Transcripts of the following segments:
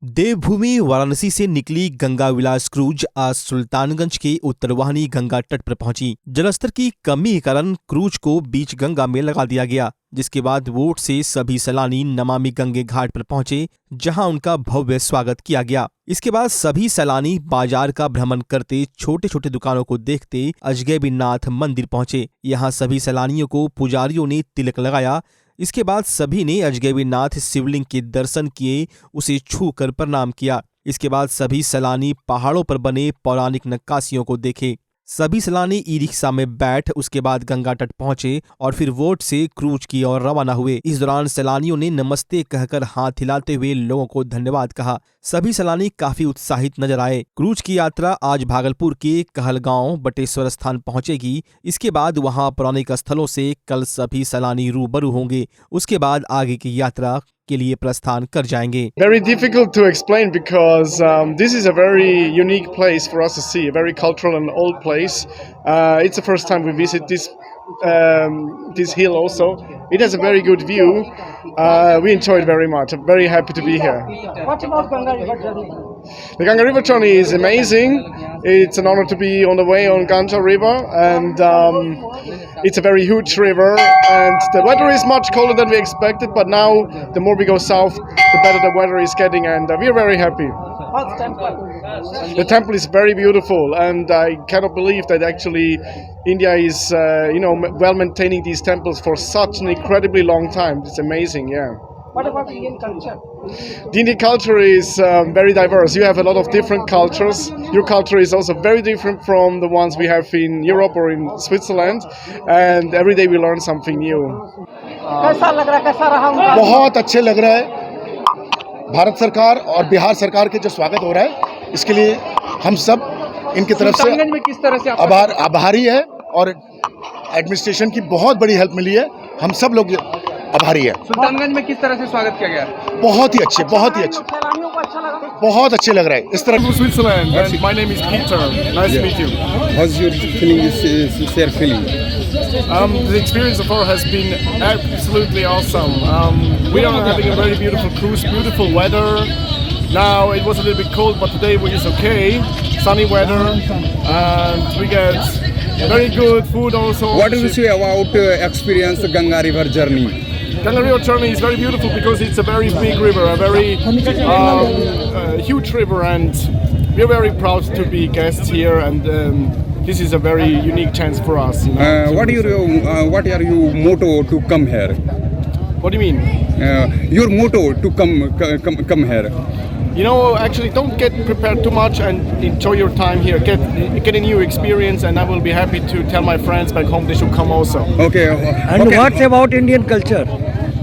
देवभूमि वाराणसी से निकली गंगा विलास क्रूज आज सुल्तानगंज के उत्तरवाहिनी गंगा तट पर पहुंची। जलस्तर की कमी के कारण क्रूज को बीच गंगा में लगा दिया गया, जिसके बाद बोट से सभी सैलानी नमामि गंगे घाट पर पहुंचे, जहां उनका भव्य स्वागत किया गया। इसके बाद सभी सैलानी बाजार का भ्रमण करते छोटे छोटे दुकानों को देखते अजगैबीनाथ मंदिर पहुंचे। यहां सभी सैलानियों को पुजारियों ने तिलक लगाया। इसके बाद सभी ने अजगैबीनाथ शिवलिंग के दर्शन किए, उसे छूकर प्रणाम किया। इसके बाद सभी सैलानी पहाड़ों पर बने पौराणिक नक्काशियों को देखे। सभी सैलानी ई रिक्शा में बैठ उसके बाद गंगा तट पहुंचे और फिर बोट से क्रूज की ओर रवाना हुए। इस दौरान सैलानियों ने नमस्ते कहकर हाथ हिलाते हुए लोगों को धन्यवाद कहा। सभी सैलानी काफी उत्साहित नजर आए। क्रूज की यात्रा आज भागलपुर के कहलगांव बटेश्वर स्थान पहुंचेगी। इसके बाद वहां पौराणिक स्थलों से कल सभी सैलानी रूबरू होंगे। उसके बाद आगे की यात्रा के लिए प्रस्थान कर जाएंगे। Very difficult to explain because this is a very unique place for us to see, a very cultural and old place. It's the first time we visit this hill also. It has a very good view. We enjoyed very much. I'm very happy to be here. What about Ganga River journey? The Ganga River journey is amazing. It's an honor to be on the way on Ganga River, and it's a very huge river, and the weather is much colder than we expected, but now the more we go south, the better the weather is getting, and we are very happy. How's the temple? The temple is very beautiful, and I cannot believe that actually India is well maintaining these temples for such an incredibly long time. It's amazing, yeah. What about Indian culture? The Indian culture is very diverse. You have a lot of different cultures. Your culture is also very different from the ones we have in Europe or in Switzerland, and every day we learn something new. कैसा लग रहा है, कैसा रहा उनका? बहुत अच्छे लग रहा है। भारत सरकार और बिहार सरकार के जो स्वागत हो रहा है, इसके लिए हम सब इनकी तरफ से सुल्तानगंज में किस तरह से आभारी है, और एडमिनिस्ट्रेशन की बहुत बड़ी हेल्प मिली है। हम सब लोग आभारी है। सुल्तानगंज में किस तरह से स्वागत किया गया? बहुत ही अच्छे, बहुत ही अच्छे, सैलानियों को अच्छा लगा। बहुत अच्छे लग रहा है। इस तरह From Switzerland, and my name is Peter. Nice to meet you. How's your feeling? Sincere feeling? The experience so far has been absolutely awesome. We are having a very beautiful cruise, beautiful weather. Now it was a little bit cold, but today is okay. Sunny weather, and we get very good food also. What do you say about experience Ganga River journey? Ganga River journey is very beautiful because it's a very big river, a very huge river, and we are very proud to be guests here, and this is a very unique chance for us. What are your motto to come here? What do you mean? Your motto to come here. Actually, don't get prepared too much and enjoy your time here. Get a new experience, and I will be happy to tell my friends back home they should come also. Okay. And okay. what about Indian culture?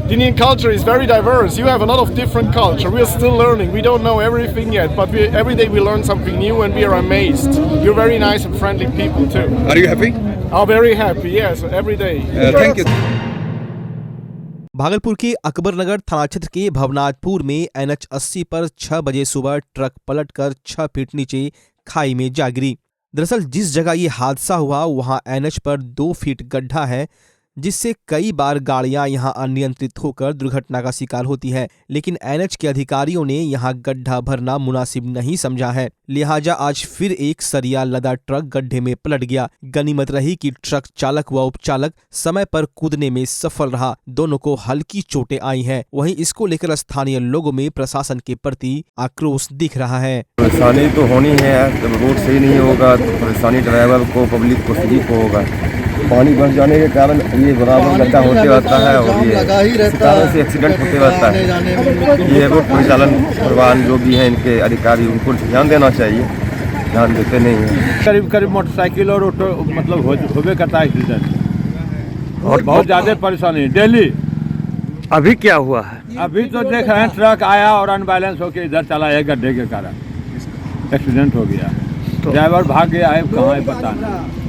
The Indian culture is very diverse. You have a lot of different culture. We are still learning. We don't know everything yet, but every day we learn something new, and we are amazed. You're very nice and friendly people too. Are you happy? I'm very happy. Yes, every day. Thank you. Bhagalpur के अकबरनगर थाना क्षेत्र के भवनाथपुर में NH 80 पर 6 बजे सुबह truck पलटकर 6 feet नीचे खाई में जा गिरी। दरअसल जिस जगह ये हादसा हुआ वहां NH पर 2 फीट गड्ढा है, जिससे कई बार गाड़ियां यहां अनियंत्रित होकर दुर्घटना का शिकार होती है। लेकिन NH के अधिकारियों ने यहां गड्ढा भरना मुनासिब नहीं समझा है, लिहाजा आज फिर एक सरिया लदा ट्रक गड्ढे में पलट गया। गनीमत रही कि ट्रक चालक व उपचालक समय पर कूदने में सफल रहा। दोनों को हल्की चोटें आई हैं। वहीं इसको लेकर स्थानीय लोगों में प्रशासन के प्रति आक्रोश दिख रहा है। परेशानी तो होनी है, जब रोड सही नहीं होगा तो परेशानी ड्राइवर को, पब्लिक को, सभी को होगा। पानी बस जाने के कारण ये बराबर गड्ढा होते रहता है, और ये इस कारण से एक्सीडेंट होते रहता है। ये रोड परिचालन प्रवाहन जो भी है इनके अधिकारी, उनको ध्यान देना चाहिए, ध्यान देते नहीं है। करीब करीब मोटरसाइकिल और ऑटो मतलब होबे करता है एक्सीडेंट, और बहुत ज़्यादा परेशानी डेली। अभी क्या हुआ है? अभी तो देख रहे हैं ट्रक आया और अनबैलेंस होकर इधर चला है, गड्ढे के कारण एक्सीडेंट हो गया। ड्राइवर भाग गया है, कहाँ है पता नहीं।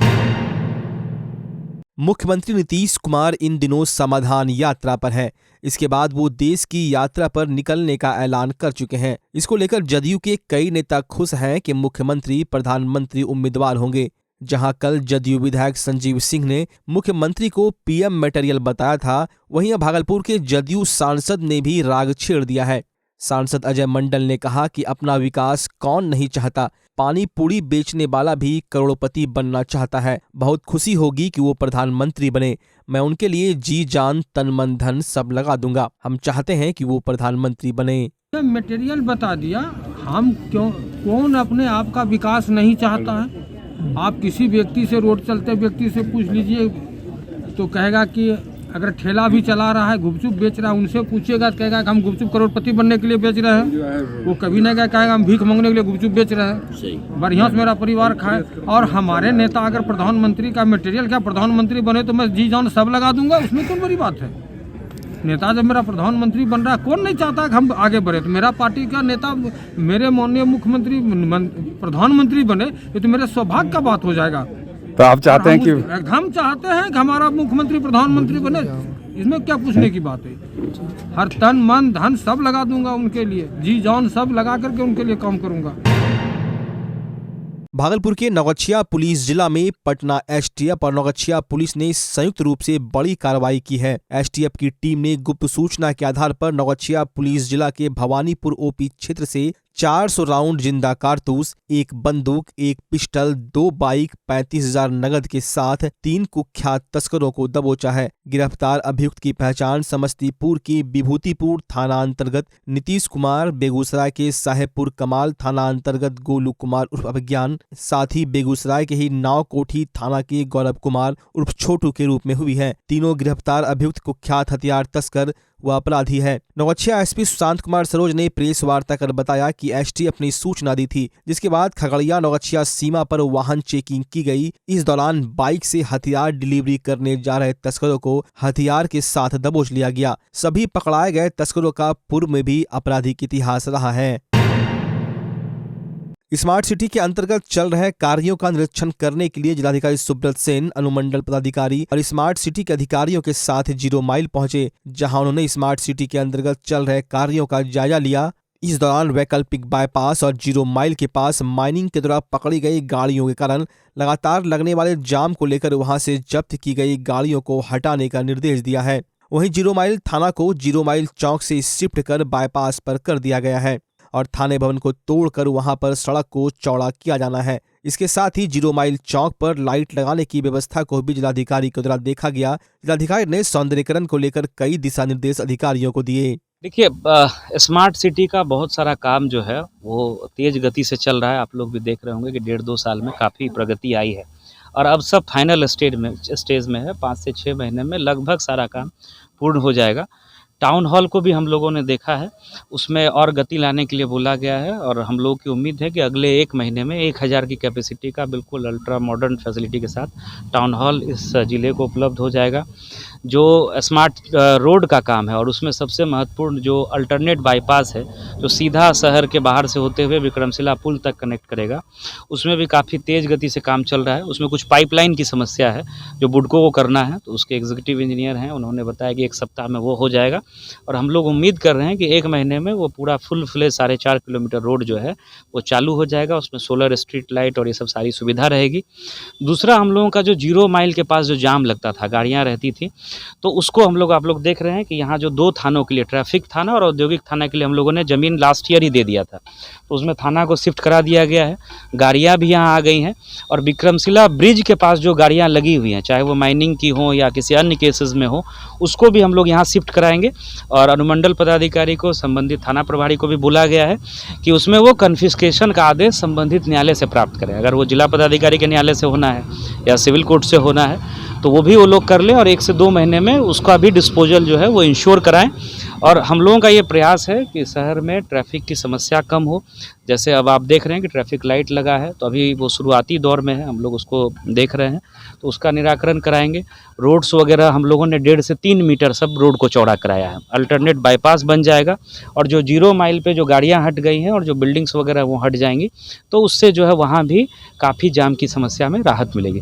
मुख्यमंत्री नीतीश कुमार इन दिनों समाधान यात्रा पर हैं। इसके बाद वो देश की यात्रा पर निकलने का ऐलान कर चुके हैं। इसको लेकर जदयू के कई नेता खुश हैं कि मुख्यमंत्री प्रधानमंत्री उम्मीदवार होंगे। जहां कल जदयू विधायक संजीव सिंह ने मुख्यमंत्री को पीएम मटेरियल बताया था, वहीं भागलपुर के जदयू सांसद ने भी राग छेड़ दिया है। सांसद अजय मंडल ने कहा कि अपना विकास कौन नहीं चाहता, पानी पूरी बेचने वाला भी करोड़पति बनना चाहता है। बहुत खुशी होगी कि वो प्रधानमंत्री बने। मैं उनके लिए जी जान तन मन धन सब लगा दूंगा। हम चाहते हैं कि वो प्रधानमंत्री बने। मटेरियल बता दिया, हम कौन अपने आप का विकास नहीं चाहता है। आप किसी व्यक्ति से, रोड चलते व्यक्ति से पूछ लीजिए तो कहेगा कि अगर ठेला भी चला रहा है, गुपचुप बेच रहा है, उनसे पूछेगा तो कहेगा कि हम गुपचुप करोड़पति बनने के लिए बेच रहे हैं। वो कभी नहीं कहेगा हम भीख मांगने के लिए गुपचुप बेच रहे हैं। बढ़िया से मेरा परिवार खाए। और हमारे नेता अगर प्रधानमंत्री का मटेरियल क्या प्रधानमंत्री बने तो मैं जी जान सब लगा दूंगा, उसमें कौन बड़ी बात है। नेता जब मेरा प्रधानमंत्री बन रहा है, कौन नहीं चाहता कि हम आगे बढ़े। तो मेरा पार्टी का नेता मेरे माननीय मुख्यमंत्री प्रधानमंत्री बने, ये तो मेरे सौभाग्य का बात हो जाएगा। तो आप चाहते हैं कि हम चाहते हैं कि हमारा मुख्यमंत्री प्रधानमंत्री बने, इसमें क्या पूछने की बात है। हर तन मन धन सब लगा दूंगा उनके लिए, जी जान सब लगा करके उनके लिए काम करूंगा। भागलपुर के नौगछिया पुलिस जिला में पटना एसटीएफ और नौगछिया पुलिस ने संयुक्त रूप से बड़ी कार्रवाई की है। एसटीएफ की टीम ने गुप्त सूचना के आधार पर नौगछिया पुलिस जिला के भवानीपुर ओपी क्षेत्र से 400 राउंड जिंदा कारतूस, 1 बंदूक, 1 पिस्टल, 2 बाइक, 35,000 नगद के साथ 3 कुख्यात तस्करों को दबोचा है। गिरफ्तार अभियुक्त की पहचान समस्तीपुर की विभूतिपुर थाना अंतर्गत नीतीश कुमार, बेगूसराय के साहेबपुर कमाल थाना अंतर्गत गोलू कुमार उर्फ अभिज्ञान, साथ ही बेगूसराय के ही नावकोठी थाना के गौरव कुमार उर्फ छोटू के रूप में हुई है। तीनों गिरफ्तार अभियुक्त कुख्यात हथियार तस्कर व अपराधी है। नौगछिया एसपी सुशांत कुमार सरोज ने प्रेस वार्ता कर बताया कि एसटीएफ ने सूचना दी थी, जिसके बाद खगड़िया नौगछिया सीमा पर वाहन चेकिंग की गई। इस दौरान बाइक से हथियार डिलीवरी करने जा रहे तस्करों को हथियार के साथ दबोच लिया गया। सभी पकड़ाए गए तस्करों का पूर्व में भी आपराधिक इतिहास रहा है। स्मार्ट सिटी के अंतर्गत चल रहे कार्यों का निरीक्षण करने के लिए जिलाधिकारी सुब्रत सेन, अनुमंडल पदाधिकारी और स्मार्ट सिटी के अधिकारियों के साथ 0 माइल पहुंचे, जहां उन्होंने स्मार्ट सिटी के अंतर्गत चल रहे कार्यों का जायजा लिया। इस दौरान वैकल्पिक बाईपास और 0 माइल के पास माइनिंग के दौरान पकड़ी गई गाड़ियों के कारण लगातार लगने वाले जाम को लेकर वहां से जब्त की गई गाड़ियों को हटाने का निर्देश दिया है। वहीं 0 माइल थाना को 0 माइल चौक से शिफ्ट कर बाईपास पर कर दिया गया है और थाने भवन को तोड़कर वहां पर सड़क को चौड़ा किया जाना है। इसके साथ ही 0 माइल चौक पर लाइट लगाने की व्यवस्था को भी जिलाधिकारी के द्वारा देखा गया। जिलाधिकारी ने सौंदर्यीकरण को लेकर कई दिशा निर्देश अधिकारियों को दिए। देखिए, स्मार्ट सिटी का बहुत सारा काम जो है वो तेज गति से चल रहा है। आप लोग भी देख रहे होंगे कि 1.5-2 साल में काफ़ी प्रगति आई है और अब सब फाइनल स्टेज में है। 5 से 6 महीने में लगभग सारा काम पूर्ण हो जाएगा। टाउन हॉल को भी हम लोगों ने देखा है, उसमें और गति लाने के लिए बोला गया है और हम लोगों की उम्मीद है कि अगले 1 महीने में 1000 की कैपेसिटी का बिल्कुल अल्ट्रा मॉडर्न फैसिलिटी के साथ टाउन हॉल इस ज़िले को उपलब्ध हो जाएगा। जो स्मार्ट रोड का काम है और उसमें सबसे महत्वपूर्ण जो अल्टरनेट बाईपास है, जो सीधा शहर के बाहर से होते हुए विक्रमशिला पुल तक कनेक्ट करेगा, उसमें भी काफ़ी तेज़ गति से काम चल रहा है। उसमें कुछ पाइपलाइन की समस्या है जो बुडको को करना है, तो उसके एग्जीक्यूटिव इंजीनियर हैं, उन्होंने बताया कि 1 सप्ताह में वो हो जाएगा और हम लोग उम्मीद कर रहे हैं कि 1 महीने में वो पूरा फुल फ्लेज 4.5 किलोमीटर रोड जो है वो चालू हो जाएगा। उसमें सोलर स्ट्रीट लाइट और ये सब सारी सुविधा रहेगी। दूसरा, हम लोगों का जो 0 माइल के पास जो जाम लगता था, गाड़ियाँ रहती थी, तो उसको आप लोग देख रहे हैं कि यहाँ जो 2 थानों के लिए, ट्रैफिक थाना और औद्योगिक थाना के लिए हम लोगों ने ज़मीन लास्ट ईयर ही दे दिया था, तो उसमें थाना को शिफ्ट करा दिया गया है। गाड़ियाँ भी यहाँ आ गई हैं और विक्रमशिला ब्रिज के पास जो गाड़ियाँ लगी हुई हैं, चाहे वो माइनिंग की हो या किसी अन्य केसेस में हो, उसको भी हम लोग यहाँ शिफ्ट कराएंगे। और अनुमंडल पदाधिकारी को, संबंधित थाना प्रभारी को भी बोला गया है कि उसमें वो कन्फिस्केशन का आदेश संबंधित न्यायालय से प्राप्त करें। अगर वो जिला पदाधिकारी के न्यायालय से होना है या सिविल कोर्ट से होना है तो वो भी वो लोग कर लें और 1 से 2 महीने में उसका भी डिस्पोजल जो है वो इंश्योर कराएं। और हम लोगों का ये प्रयास है कि शहर में ट्रैफिक की समस्या कम हो। जैसे अब आप देख रहे हैं कि ट्रैफिक लाइट लगा है, तो अभी वो शुरुआती दौर में है, हम लोग उसको देख रहे हैं, तो उसका निराकरण कराएंगे। रोड्स वगैरह हम लोगों ने 1.5 से 3 मीटर सब रोड को चौड़ा कराया है। अल्टरनेट बाईपास बन जाएगा और जो 0 माइल पे जो गाड़ियाँ हट गई हैं और जो बिल्डिंग्स वगैरह वो हट जाएंगी, तो उससे जो है वहाँ भी काफ़ी जाम की समस्या में राहत मिलेगी।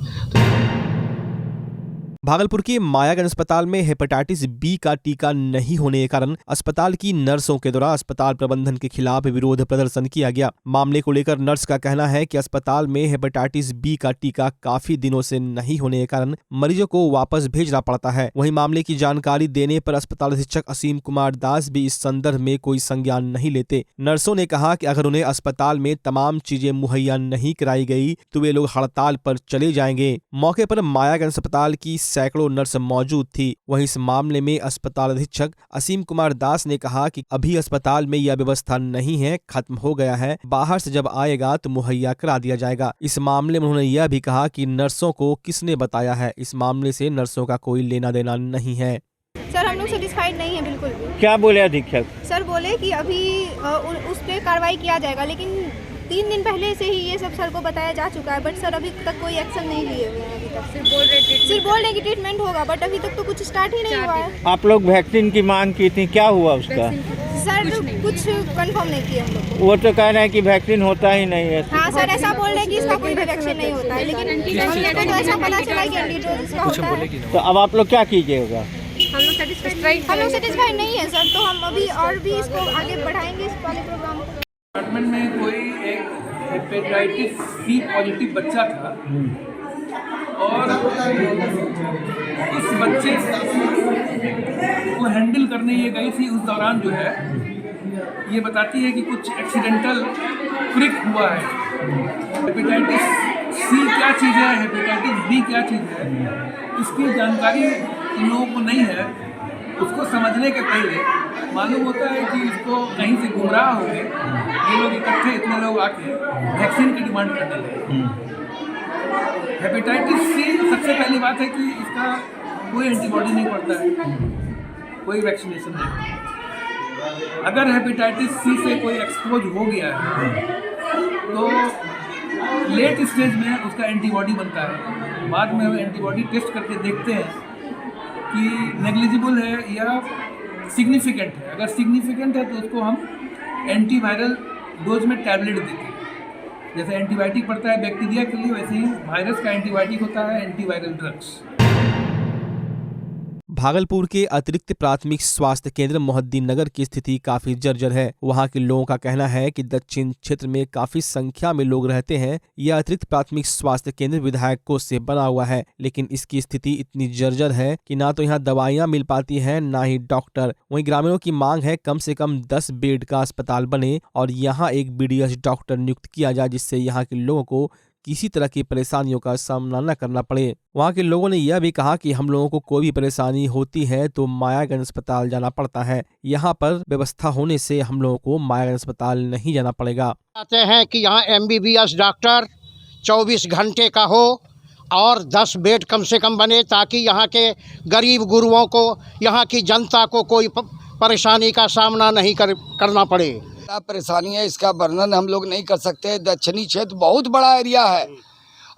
भागलपुर के मायागंज अस्पताल में हेपेटाइटिस बी का टीका नहीं होने के कारण अस्पताल की नर्सों के द्वारा अस्पताल प्रबंधन के खिलाफ विरोध प्रदर्शन किया गया। मामले को लेकर नर्स का कहना है कि अस्पताल में हेपेटाइटिस बी का टीका काफी दिनों से नहीं होने के कारण मरीजों को वापस भेजना पड़ता है। वहीं मामले की जानकारी देने पर अस्पताल अधीक्षक असीम कुमार दास भी इस संदर्भ में कोई संज्ञान नहीं लेते। नर्सों ने कहा कि अगर उन्हें अस्पताल में तमाम चीजें मुहैया नहीं कराई गई तो वे लोग हड़ताल पर चले जाएंगे। मौके पर मायागंज अस्पताल की सैकड़ों नर्स मौजूद थी। वहीं इस मामले में अस्पताल अधीक्षक असीम कुमार दास ने कहा कि अभी अस्पताल में यह व्यवस्था नहीं है, खत्म हो गया है, बाहर से जब आएगा तो मुहैया करा दिया जाएगा। इस मामले में उन्होंने यह भी कहा कि नर्सों को किसने बताया है, इस मामले से नर्सों का कोई लेना देना नहीं है। सर हम लोग सेटिस्फाइड नहीं है बिल्कुल भी। क्या बोले अधीक्षक? सर बोले कि अभी उस पर कार्रवाई किया जाएगा, लेकिन 3 दिन पहले से ही ये सब सर को बताया जा चुका है, बट सर अभी तक कोई एक्शन नहीं लिए हुए हैं। अभी तक सिर्फ बोल रहे कि ट्रीटमेंट होगा, बट अभी तक तो कुछ स्टार्ट ही नहीं हुआ है। आप लोग वैक्सीन की मांग की थी, क्या हुआ उसका? सर कुछ कंफर्म नहीं किया हम लोग। वो तो कह रहे हैं कि वैक्सीन होता ही नहीं है। हाँ सर ऐसा बोल रहे हैं कि इसका कोई भी वैक्सीन नहीं होता है, लेकिन हम लोग को तो ऐसा पता चला कि एंटीडोज इसका होता है। तो अब आप लोग क्या कीजिएगा? हम लोग सेटिस्फाइड नहीं है सर, तो हम अभी और भी इसको आगे बढ़ाएंगे इस वाले प्रोग्राम को। डिपार्टमेंट में कोई एक हेपेटाइटिस सी पॉजिटिव बच्चा था और उस बच्चे को हैंडल करने ये गई थी। उस दौरान जो है ये बताती है कि कुछ एक्सीडेंटल प्रिक हुआ है। हेपेटाइटिस सी क्या चीज़ है, हेपेटाइटिस बी क्या चीज़ है, इसकी जानकारी इन लोगों को नहीं है। उसको समझने के पहले मालूम होता है कि इसको कहीं से गुमराह हो गए ये लोग इकट्ठे, इतने लोग आके वैक्सीन की डिमांड करने लगे। हेपेटाइटिस सी सबसे पहली बात है कि इसका कोई एंटीबॉडी नहीं पड़ता है, कोई वैक्सीनेशन नहीं। अगर हेपेटाइटिस सी से कोई एक्सपोज हो गया है तो लेट स्टेज में उसका एंटीबॉडी बनता है। बाद में हम एंटीबॉडी टेस्ट करके देखते हैं कि नेग्लिजिबल है या सिग्निफिकेंट है। अगर सिग्निफिकेंट है तो उसको हम एंटीवायरल डोज में टैबलेट देते हैं। जैसे एंटीबायोटिक पड़ता है बैक्टीरिया के लिए, वैसे ही वायरस का एंटीबायोटिक होता है एंटीवायरल ड्रग्स। भागलपुर के अतिरिक्त प्राथमिक स्वास्थ्य केंद्र मोहद्दीन नगर की स्थिति काफी जर्जर है। वहां के लोगों का कहना है कि दक्षिण क्षेत्र में काफी संख्या में लोग रहते हैं। यह अतिरिक्त प्राथमिक स्वास्थ्य केंद्र विधायकों से बना हुआ है, लेकिन इसकी स्थिति इतनी जर्जर है कि ना तो यहाँ दवाइयाँ मिल पाती हैं, ना ही डॉक्टर। वहीं ग्रामीणों की मांग है कम से कम 10 बेड का अस्पताल बने और यहाँ एक BDS डॉक्टर नियुक्त किया जाए, जिससे यहाँ के लोगों को किसी तरह की परेशानियों का सामना न करना पड़े। वहाँ के लोगों ने यह भी कहा कि हम लोगों को कोई भी परेशानी होती है तो मायागंज अस्पताल जाना पड़ता है। यहाँ पर व्यवस्था होने से हम लोगों को मायागंज अस्पताल नहीं जाना पड़ेगा। चाहते हैं कि यहाँ MBBS डॉक्टर 24 घंटे का हो और 10 बेड कम से कम बने, ताकि यहाँ के गरीब गुरुओं को, यहाँ की जनता को कोई परेशानी का सामना नहीं करना पड़े। क्या परेशानी है इसका वर्णन हम लोग नहीं कर सकते। दक्षिणी क्षेत्र बहुत बड़ा एरिया है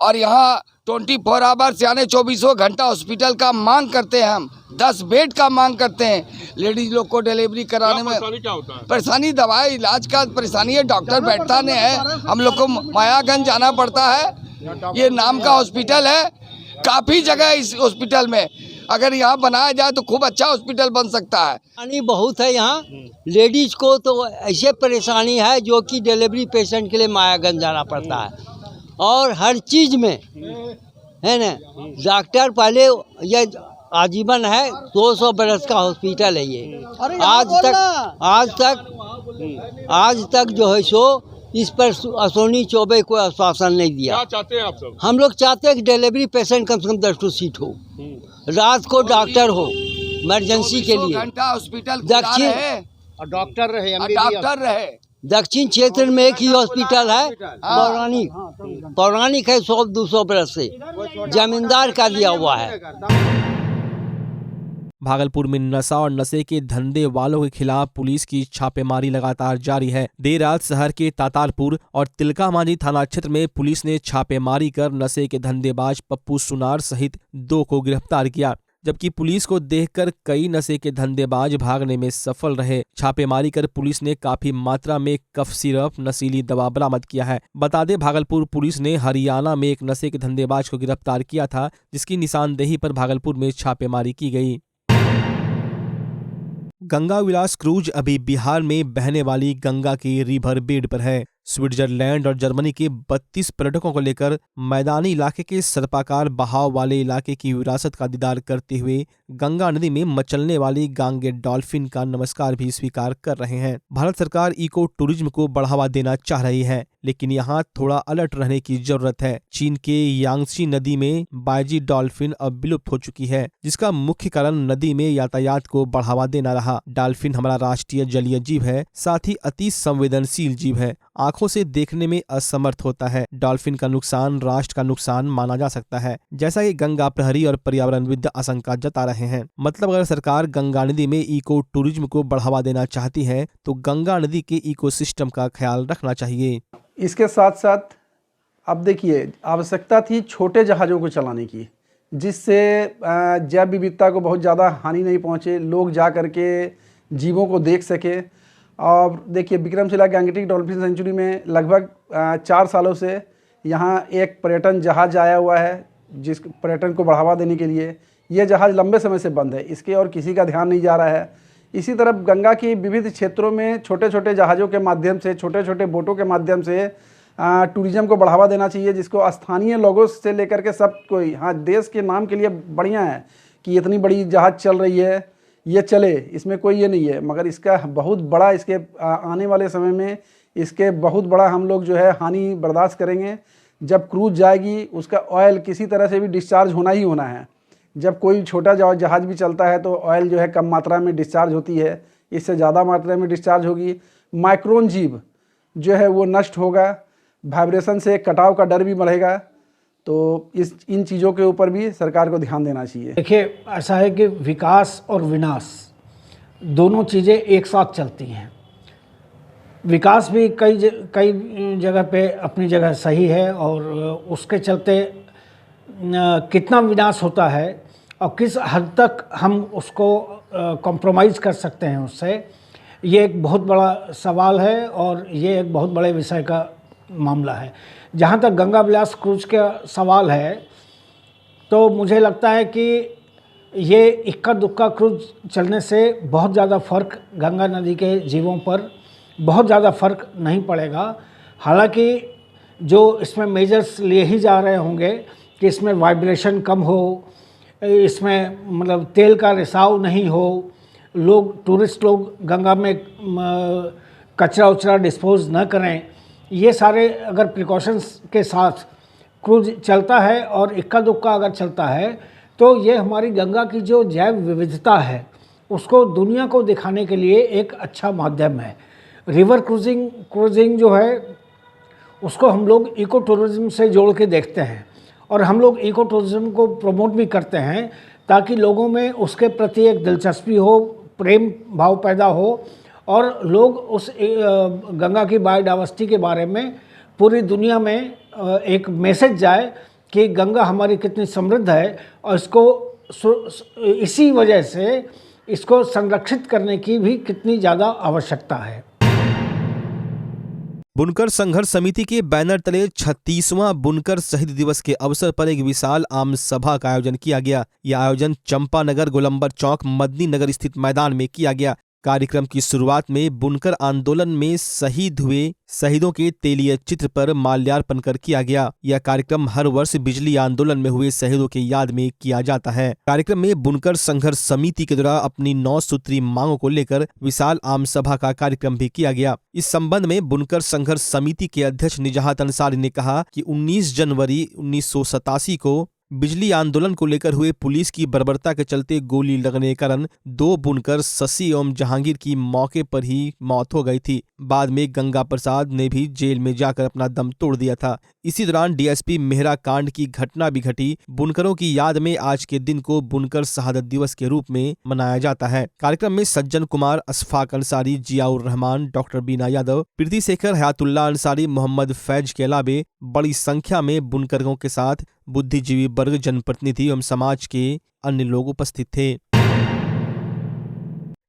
और यहाँ 24 आवर्स यानी 24 घंटा हॉस्पिटल का मांग करते हैं। हम 10 बेड का मांग करते हैं। लेडीज लोग को डिलीवरी कराने में क्या होता है? परेशानी दवाई इलाज का परेशानी है, डॉक्टर बैठता नहीं है। हम लोग को मायागंज जाना पड़ता है। ये नाम का हॉस्पिटल है, काफ़ी जगह है इस हॉस्पिटल में। अगर यहाँ बनाया जाए तो खूब अच्छा हॉस्पिटल बन सकता है। परेशानी बहुत है यहाँ लेडीज को, तो ऐसे परेशानी है जो कि डिलीवरी पेशेंट के लिए मायागंज जाना पड़ता है। और हर चीज़ में है ना, डॉक्टर पहले ये आजीवन है, 200 बरस का हॉस्पिटल है ये। आज तक जो है सो इस पर अश्विनी चौबे को आश्वासन नहीं दिया। क्या चाहते हैं आप सब? हम लोग चाहते हैं कि डिलीवरी पेशेंट कम से कम 10 सीट हो, रात को डॉक्टर हो इमरजेंसी के लिए, हॉस्पिटल दक्षिण डॉक्टर रहे। दक्षिण क्षेत्र में एक ही हॉस्पिटल है, पौराणिक है, 100-200 बरस से जमींदार का दिया हुआ है। भागलपुर में नशा और नशे के धंधे वालों के खिलाफ पुलिस की छापेमारी लगातार जारी है। देर रात शहर के तातारपुर और तिलका मांझी थाना क्षेत्र में पुलिस ने छापेमारी कर नशे के धंधेबाज पप्पू सुनार सहित 2 को गिरफ्तार किया। जबकि पुलिस को देखकर कई नशे के धंधेबाज भागने में सफल रहे। छापेमारी कर पुलिस ने काफी मात्रा में कफ सिरप, नशीली दवा बरामद किया है। बता दें, भागलपुर पुलिस ने हरियाणा में एक नशे के धंधेबाज को गिरफ्तार किया था, जिसकी निशानदेही पर भागलपुर में छापेमारी की गई। गंगा विलास क्रूज अभी बिहार में बहने वाली गंगा की रिवर बेड पर है। स्विट्जरलैंड और जर्मनी के 32 पर्यटकों को लेकर मैदानी इलाके के सर्पाकार बहाव वाले इलाके की विरासत का दीदार करते हुए गंगा नदी में मचलने वाली गांगे डॉल्फिन का नमस्कार भी स्वीकार कर रहे हैं। भारत सरकार इको टूरिज्म को बढ़ावा देना चाह रही है, लेकिन यहाँ थोड़ा अलर्ट रहने की जरूरत है। चीन के यांगसी नदी में बायजी डॉल्फिन अब विलुप्त हो चुकी है, जिसका मुख्य कारण नदी में यातायात को बढ़ावा देना रहा। डॉल्फिन हमारा राष्ट्रीय जलीय जीव है, साथ ही अति संवेदनशील जीव है। आंखों से देखने में असमर्थ होता है। डॉल्फिन का नुकसान राष्ट्र का नुकसान माना जा सकता है, जैसा कि गंगा प्रहरी और पर्यावरणविद आशंका जता रहे हैं। मतलब अगर सरकार गंगा नदी में इको टूरिज्म को बढ़ावा देना चाहती है तो गंगा नदी के इकोसिस्टम का ख्याल रखना चाहिए। इसके साथ साथ अब देखिए, आवश्यकता थी छोटे जहाज़ों को चलाने की, जिससे जैव विविधता को बहुत ज़्यादा हानि नहीं पहुँचे, लोग जा कर के जीवों को देख सके। और देखिए, विक्रमशिला गैंगेटिक डॉल्फिन सेंचुरी में लगभग 4 सालों से यहाँ एक पर्यटन जहाज़ आया हुआ है, जिस पर्यटन को बढ़ावा देने के लिए। ये जहाज़ लंबे समय से बंद है, इसके और किसी का ध्यान नहीं जा रहा है। इसी तरह गंगा की विविध क्षेत्रों में छोटे छोटे जहाज़ों के माध्यम से, छोटे छोटे बोटों के माध्यम से टूरिज़्म को बढ़ावा देना चाहिए, जिसको स्थानीय लोगों से लेकर के सब कोई, हाँ, देश के नाम के लिए बढ़िया है कि इतनी बड़ी जहाज़ चल रही है, ये चले, इसमें कोई ये नहीं है, मगर इसका बहुत बड़ा, इसके आने वाले समय में इसके बहुत बड़ा हम लोग जो है हानि बर्दाश्त करेंगे। जब क्रूज जाएगी, उसका ऑयल किसी तरह से भी डिस्चार्ज होना ही होना है। जब कोई छोटा जहाज़ भी चलता है तो ऑयल जो है कम मात्रा में डिस्चार्ज होती है, इससे ज़्यादा मात्रा में डिस्चार्ज होगी। माइक्रोन जीव जो है वो नष्ट होगा, वाइब्रेशन से कटाव का डर भी बढ़ेगा। तो इन चीज़ों के ऊपर भी सरकार को ध्यान देना चाहिए। देखिए, ऐसा है कि विकास और विनाश दोनों चीज़ें एक साथ चलती हैं। विकास भी कई जगह पे अपनी जगह सही है, और उसके चलते कितना विनाश होता है और किस हद तक हम उसको कॉम्प्रोमाइज़ कर सकते हैं उससे, ये एक बहुत बड़ा सवाल है और ये एक बहुत बड़े विषय का मामला है। जहाँ तक गंगा विलास क्रूज का सवाल है, तो मुझे लगता है कि ये इक्का दुक्का क्रूज चलने से बहुत ज़्यादा फ़र्क गंगा नदी के जीवों पर बहुत ज़्यादा फ़र्क नहीं पड़ेगा। हालांकि जो इसमें मेजर्स लिए ही जा रहे होंगे कि इसमें वाइब्रेशन कम हो, इसमें मतलब तेल का रिसाव नहीं हो, टूरिस्ट लोग गंगा में कचरा उचरा डिस्पोज न करें, ये सारे अगर प्रिकॉशंस के साथ क्रूज चलता है और इक्का दुक्का अगर चलता है, तो ये हमारी गंगा की जो जैव विविधता है उसको दुनिया को दिखाने के लिए एक अच्छा माध्यम है। रिवर क्रूजिंग जो है उसको हम लोग इको टूरिज़्म से जोड़ के देखते हैं, और हम लोग इको टूरिज़्म को प्रमोट भी करते हैं ताकि लोगों में उसके प्रति एक दिलचस्पी हो, प्रेम भाव पैदा हो, और लोग उस गंगा की बायोडाइवर्सिटी के बारे में पूरी दुनिया में एक मैसेज जाए कि गंगा हमारी कितनी समृद्ध है, और इसी वजह से इसको संरक्षित करने की भी कितनी ज़्यादा आवश्यकता है। बुनकर संघर्ष समिति के बैनर तले 36वां बुनकर शहीद दिवस के अवसर पर एक विशाल आम सभा का आयोजन किया गया। यह आयोजन चंपानगर गोलंबर चौक मदनी नगर स्थित मैदान में किया गया। कार्यक्रम की शुरुआत में बुनकर आंदोलन में शहीद हुए शहीदों के तेलीय चित्र पर माल्यार्पण कर किया गया। यह कार्यक्रम हर वर्ष बिजली आंदोलन में हुए शहीदों के याद में किया जाता है। कार्यक्रम में बुनकर संघर्ष समिति के द्वारा अपनी 9 सूत्री मांगों को लेकर विशाल आम सभा का कार्यक्रम भी किया गया। इस संबंध में बुनकर संघर्ष समिति के अध्यक्ष निजात अंसारी ने कहा कि 19 जनवरी 1987 को बिजली आंदोलन को लेकर हुए पुलिस की बर्बरता के चलते गोली लगने के कारण 2 बुनकर शशि एवं जहांगीर की मौके पर ही मौत हो गई थी। बाद में गंगा प्रसाद ने भी जेल में जाकर अपना दम तोड़ दिया था। इसी दौरान डीएसपी मेहरा कांड की घटना भी घटी। बुनकरों की याद में आज के दिन को बुनकर शहादत दिवस के रूप में मनाया जाता है। कार्यक्रम में सज्जन कुमार, अशफाक अंसारी, जियाउर रहमान, डॉक्टर बीना यादव, प्रीति शेखर, हयातुल्लाह अंसारी, मोहम्मद फैज के अलावे बड़ी संख्या में बुनकरों के साथ बुद्धिजीवी वर्ग, जनप्रतिनिधि एवं समाज के अन्य लोग उपस्थित थे।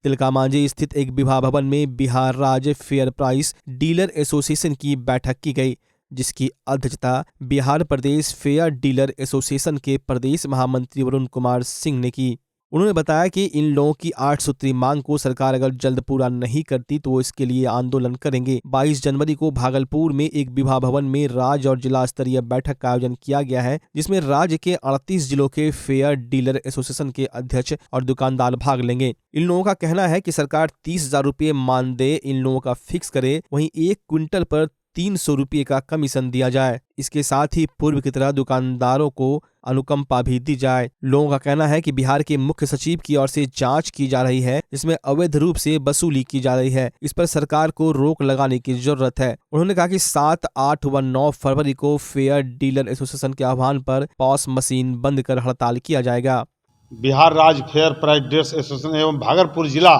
तिलकामांझी स्थित एक विवाह भवन में बिहार राज्य फेयर प्राइस डीलर एसोसिएशन की बैठक की गई, जिसकी अध्यक्षता बिहार प्रदेश फेयर डीलर एसोसिएशन के प्रदेश महामंत्री वरुण कुमार सिंह ने की। उन्होंने बताया कि इन लोगों की 8 सूत्री मांग को सरकार अगर जल्द पूरा नहीं करती तो वो इसके लिए आंदोलन करेंगे। 22 जनवरी को भागलपुर में एक विवाह भवन में राज्य और जिला स्तरीय बैठक का आयोजन किया गया है, जिसमें राज्य के 38 जिलों के फेयर डीलर एसोसिएशन के अध्यक्ष और दुकानदार भाग लेंगे। इन लोगों का कहना है कि सरकार 30,000 रुपये मानदेय इन लोगों का फिक्स करे, वहीं 1 क्विंटल पर 300 रुपये का कमीशन दिया जाए। इसके साथ ही पूर्व की तरह दुकानदारों को अनुकंपा भी दी जाए। लोगों का कहना है कि बिहार के मुख्य सचिव की ओर से जांच की जा रही है, जिसमें अवैध रूप से वसूली की जा रही है। इस पर सरकार को रोक लगाने की जरूरत है। उन्होंने कहा कि 7, 8 व 9 फरवरी को फेयर डीलर एसोसिएशन के आह्वान पर पॉस मशीन बंद कर हड़ताल किया जाएगा। बिहार राज्य फेयर प्राइस डीलर्स एसोसिएशन एवं भागलपुर जिला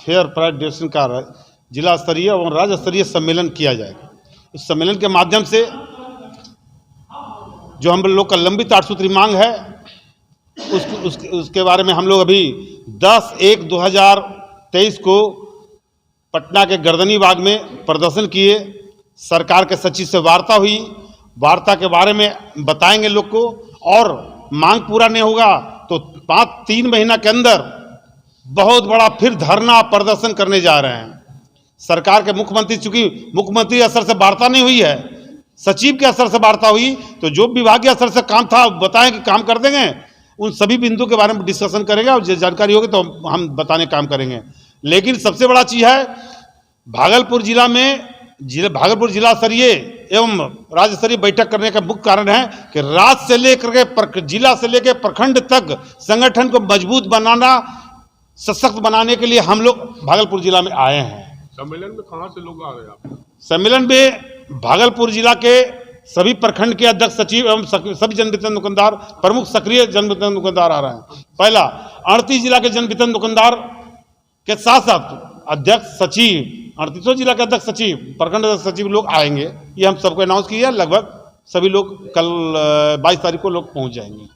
फेयर प्राइस डीलर्स का जिला स्तरीय एवं राज्य स्तरीय सम्मेलन किया जाएगा। इस सम्मेलन के माध्यम से जो हम लोग का लंबित 8 सूत्री मांग है उसके बारे में हम लोग अभी 10/1/2023 को पटना के गर्दनी बाग में प्रदर्शन किए। सरकार के सचिव से वार्ता हुई, वार्ता के बारे में बताएंगे लोग को, और मांग पूरा नहीं होगा तो 3 महीना के अंदर बहुत बड़ा फिर धरना प्रदर्शन करने जा रहे हैं। सरकार के मुख्यमंत्री, चूंकि मुख्यमंत्री स्तर से वार्ता नहीं हुई है, सचिव के स्तर से वार्ता हुई, तो जो विभागीय स्तर से काम था बताएं कि काम कर देंगे। उन सभी बिंदु के बारे में डिस्कशन करेंगे और जानकारी होगी तो हम बताने काम करेंगे। लेकिन सबसे बड़ा चीज है भागलपुर जिला में भागलपुर जिला स्तरीय एवं राज्य स्तरीय बैठक करने का मुख्य कारण है कि राज्य से लेकर के जिला से लेकर प्रखंड तक संगठन को मजबूत बनाना, सशक्त बनाने के लिए हम लोग भागलपुर जिला में आए हैं। सम्मेलन में कहाँ से लोग आ गए आप? सम्मेलन में भागलपुर जिला के सभी प्रखंड के अध्यक्ष, सचिव एवं सभी जनवितरण दुकानदार, प्रमुख सक्रिय जनवितरण दुकानदार आ रहे हैं। पहला 38 जिला के जनवितरण दुकानदार के साथ साथ अध्यक्ष, सचिव, 38 जिला के अध्यक्ष, सचिव, प्रखंड अध्यक्ष, सचिव लोग आएंगे। ये हम सबको अनाउंस किया। लगभग सभी लोग कल 22 तारीख को लोग पहुंच जाएंगे।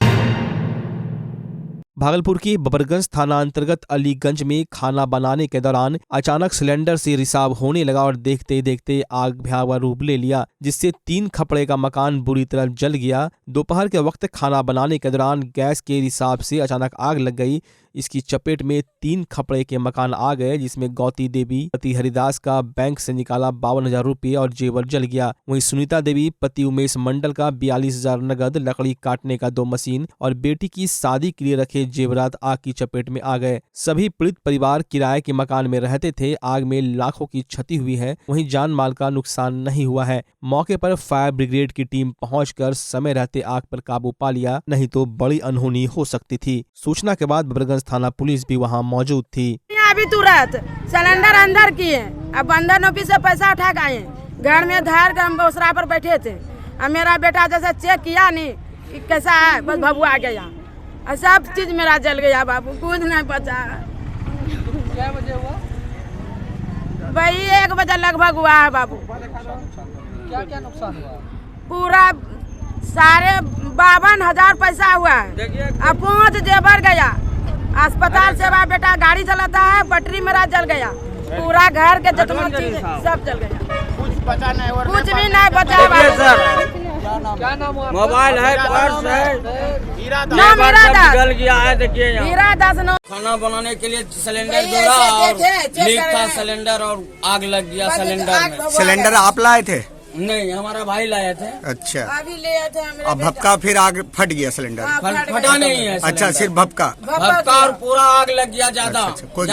भागलपुर के बबरगंज थाना अंतर्गत अलीगंज में खाना बनाने के दौरान अचानक सिलेंडर से रिसाव होने लगा और देखते देखते आग भयावह रूप ले लिया, जिससे 3 खपड़े का मकान बुरी तरह जल गया। दोपहर के वक्त खाना बनाने के दौरान गैस के रिसाव से अचानक आग लग गई। इसकी चपेट में 3 खपड़े के मकान आ गए, जिसमें गौती देवी पति हरिदास का बैंक से निकाला 52,000 रुपये और जेवर जल गया। वहीं सुनीता देवी पति उमेश मंडल का 42,000 नगद, लकड़ी काटने का 2 मशीन और बेटी की शादी के लिए रखे जेवरात आग की चपेट में आ गए। सभी पीड़ित परिवार किराए के मकान में रहते थे। आग में लाखों की क्षति हुई है, वहीं जान माल का नुकसान नहीं हुआ है। मौके पर फायर ब्रिगेड की टीम पहुंचकर समय रहते आग पर काबू पा लिया, नहीं तो बड़ी अनहोनी हो सकती थी। सूचना के बाद बबरगंज थाना पुलिस भी वहां मौजूद थी। अभी तुरंत सिलेंडर अंदर किए, अब बंधन ऑफिस से पैसा उठा के आए। घर में धार के हम बोसरा पर बैठे थे। अब मेरा बेटा जैसे चेक किया नहीं कि कैसा है, बस भभुआ गया और सब चीज मेरा जल गया बाबू, कुछ नहीं बचा। क्या बजे हुआ? वही 1 बजे लगभग हुआ है बाबू। क्या क्या नुकसान हुआ? पूरा 52,000 पैसा हुआ है। अब 5 जेवर गया। अस्पताल सेवा बेटा गाड़ी चलाता है, बैटरी मेरा जल गया। पूरा घर के जितना चीज सब जल गया, कुछ बचा नहीं, कुछ भी नहीं बचा। क्या नाम हुआ? मोबाइल है, पर्स है, जल गया है। देखिए हीरा दास खाना बनाने के लिए सिलेंडर जोड़ा और लीक था सिलेंडर और आग लग गया सिलेंडर में। सिलेंडर आप लाए थे? नहीं, हमारा भाई लाए थे। अच्छा, अभी ले आए थे। अब भपका फिर आग फट गया सिलेंडर? फटा नहीं है। अच्छा, सिर्फ भपका और पूरा आग लग गया ज्यादा। अच्छा, कोई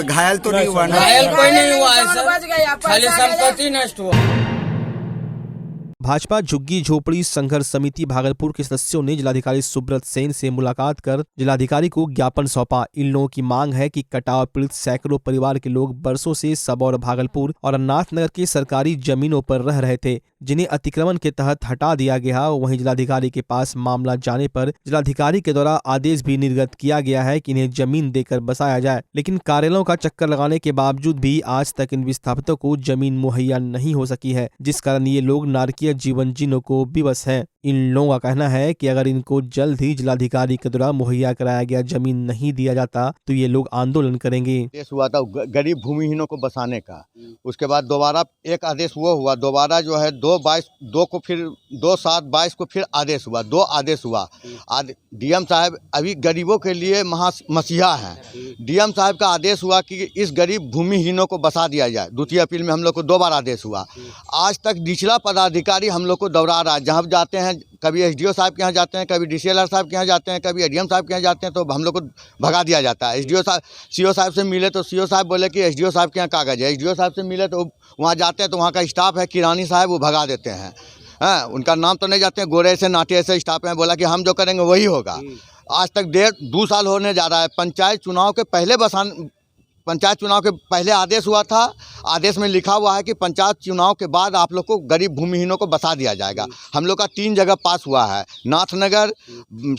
घायल तो नहीं हुआ? घायल कोई नहीं हुआ है सर, खाली संपत्ति नष्ट हुआ। भाजपा झुग्गी झोपड़ी संघर्ष समिति भागलपुर के सदस्यों ने जिलाधिकारी सुब्रत सेन से मुलाकात कर जिलाधिकारी को ज्ञापन सौंपा। इन लोगों की मांग है कि कटाव पीड़ित सैकड़ों परिवार के लोग बरसों से सबौर, भागलपुर और अनाथनगर के सरकारी जमीनों पर रह रहे थे, जिन्हें अतिक्रमण के तहत हटा दिया गया। वहीं जिलाधिकारी के पास मामला जाने पर जिलाधिकारी के द्वारा आदेश भी निर्गत किया गया है कि इन्हें जमीन देकर बसाया जाए, लेकिन कार्यालयों का चक्कर लगाने के बावजूद भी आज तक इन विस्थापितों को जमीन मुहैया नहीं हो सकी है, जिस कारण ये लोग नारकीय जीवन जीने को विवश हैं। इन लोगों का कहना है कि अगर इनको जल्द ही जिलाधिकारी के द्वारा मुहैया कराया गया जमीन नहीं दिया जाता तो ये लोग आंदोलन करेंगे। आदेश हुआ था गरीब भूमिहीनों को बसाने का, उसके बाद दोबारा एक आदेश वो हुआ, दोबारा जो है 2/7/22 को फिर आदेश हुआ, 2 आदेश हुआ। डीएम साहब अभी गरीबों के लिए मसीहा हैं। डीएम साहब का आदेश हुआ कि इस गरीब भूमिहीनों को बसा दिया जाए। द्वितीय अपील में हम लोग को 2 बार आदेश हुआ। आज तक निचला पदाधिकारी हम लोग को दौड़ा रहा है। जहाँ जाते हैं, कभी एसडीओ साहब के यहाँ जाते हैं, कभी डीसीएलआर साहब के यहाँ जाते हैं, कभी एडीएम साहब के यहाँ जाते हैं, तो हम लोग को भगा दिया जाता है। एसडीओ साहब सीओ साहब से मिले तो सीओ साहब बोले कि एसडीओ साहब के यहाँ कागज़ है। एसडीओ साहब से मिले तो वहाँ जाते हैं तो वहाँ का स्टाफ है किरानी साहब, वो भगा देते हैं। हाँ, उनका नाम तो नहीं जाते हैं, गोरे से नाटे से स्टाफ हैं, बोला कि हम जो करेंगे वही होगा। आज तक 2 साल होने जा रहा है। पंचायत चुनाव के पहले आदेश हुआ था। आदेश में लिखा हुआ है कि पंचायत चुनाव के बाद आप लोग को गरीब भूमिहीनों को बसा दिया जाएगा। हम लोग का 3 जगह पास हुआ है। नाथनगर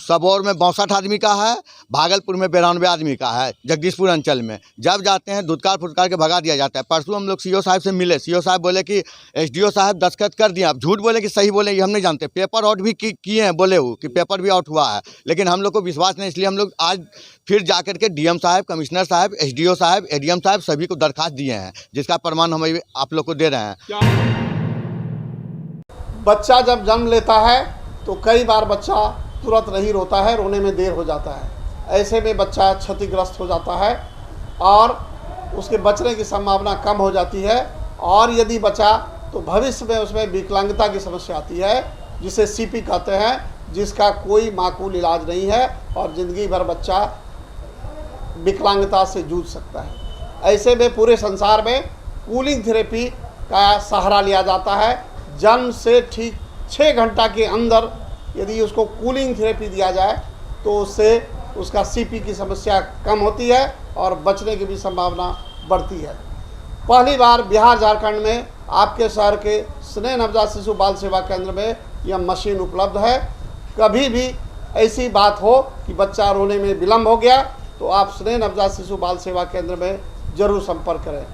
सबौर में 62 आदमी का है, भागलपुर में 92 आदमी का है, जगदीशपुर अंचल में। जब जाते हैं धुतकार फुटकार के भगा दिया जाता है। परसों हम लोग सीओ साहब से मिले, सीओ साहब बोले कि एसडीओ साहब दस्तखत कर दिए। आप झूठ बोले कि सही बोले ये हम नहीं जानते। पेपर आउट भी किए हैं, बोले वो कि पेपर भी आउट हुआ है, लेकिन हम लोग को विश्वास नहीं, इसलिए हम लोग आज फिर जाकर के डीएम साहब, कमिश्नर साहब, एसडीओ साहब, एडीएम साहब सभी को दरखास्त दिए हैं, जिसका प्रमाण हम आप लोग को दे रहे हैं। बच्चा जब जन्म लेता है तो कई बार बच्चा तुरंत नहीं रोता है, रोने में देर हो जाता है। ऐसे में बच्चा क्षतिग्रस्त हो जाता है और उसके बचने की संभावना कम हो जाती है। और यदि बचा तो भविष्य में उसमें विकलांगता की समस्या आती है, जिसे सीपी कहते हैं, जिसका कोई माकूल इलाज नहीं है और ज़िंदगी भर बच्चा विकलांगता से जूझ सकता है। ऐसे में पूरे संसार में कूलिंग थेरेपी का सहारा लिया जाता है। जन्म से ठीक 6 घंटा के अंदर यदि उसको कूलिंग थेरेपी दिया जाए तो उससे उसका सीपी की समस्या कम होती है और बचने की भी संभावना बढ़ती है। पहली बार बिहार झारखंड में आपके शहर के स्नेह नवजात शिशु बाल सेवा केंद्र में यह मशीन उपलब्ध है। कभी भी ऐसी बात हो कि बच्चा रोने में विलम्ब हो गया तो आप स्नेह नवजात शिशु बाल सेवा केंद्र में ज़रूर संपर्क करें।